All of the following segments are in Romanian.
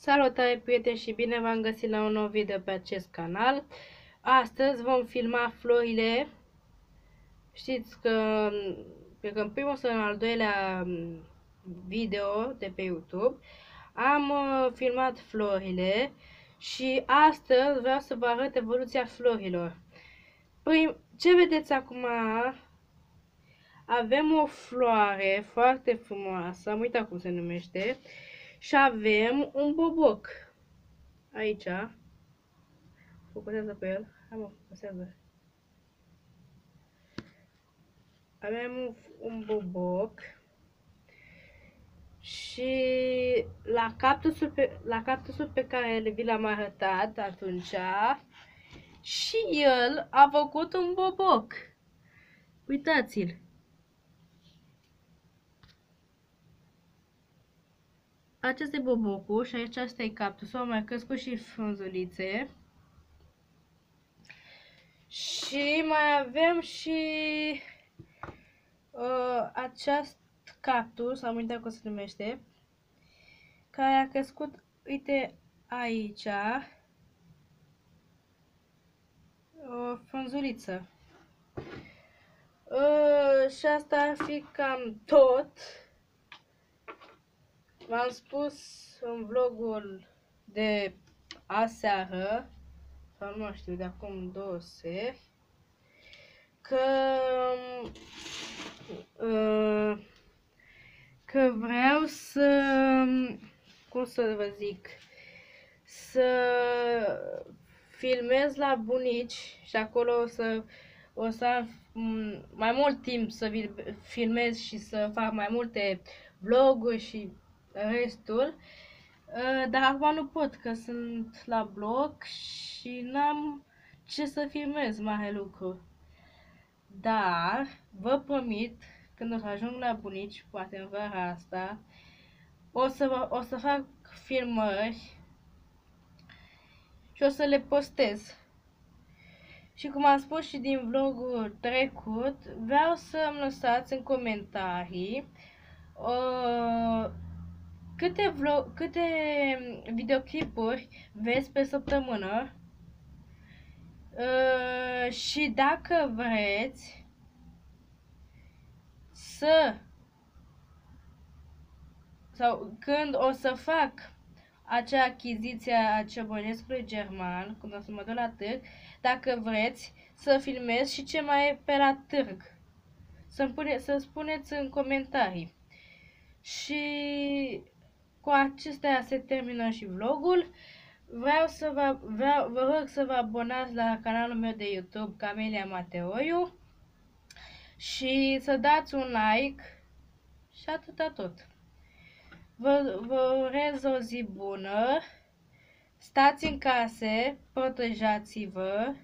Salutare prieteni și bine v-am găsit la un nou video pe acest canal. Astăzi vom filma florile. Știți că cred că în primul sau în al doilea video de pe YouTube am filmat florile și astăzi vreau să vă arăt evoluția florilor. Ce vedeți acum? Avem o floare foarte frumoasă, am uitat cum se numește, și avem un boboc. Aici. Focusează pe el. Hai mă, focusează. Avem un boboc. Și la cactusul pe care vi l-am arătat atunci, și el a făcut un boboc. Uitați-l. Acesta e bobocul și aici asta e cactusul. Au mai crescut și frunzulițe. Și mai avem și acest cactus, am uitat cum se numește, care a crescut, uite aici, o frunzuliță. Și asta ar fi cam tot. V-am spus în vlogul de aseară, sau nu știu, de acum 2 seri, că vreau să, cum să vă zic, să filmez la bunici și acolo o să am mai mult timp să filmez și să fac mai multe vloguri și restul. Dar acum nu pot, că sunt la bloc și n-am ce să filmez mare lucru. Dar vă promit, când o să ajung la bunici, poate în vara asta, o să fac filmări și o să le postez. Și cum am spus și din vlogul trecut, vreau să îmi lăsați în comentarii câte videoclipuri vezi pe săptămână și dacă vreți sau când o să fac acea achiziție a ciobonescului german, când o să mă duc la târg, dacă vreți să filmez și ce mai e pe la târg. Să spuneți în comentarii. Și cu acestea se termină și vlogul. Vă rog să vă abonați la canalul meu de YouTube, Camelia Mateoiu, și să dați un like și atâta tot. Vă urez o zi bună, stați în case, protejați-vă,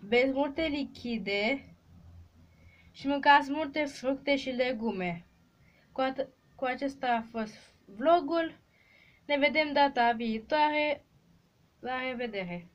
beți multe lichide și mâncați multe fructe și legume. Cu acesta a fost vlogul. Ne vedem data viitoare. La revedere!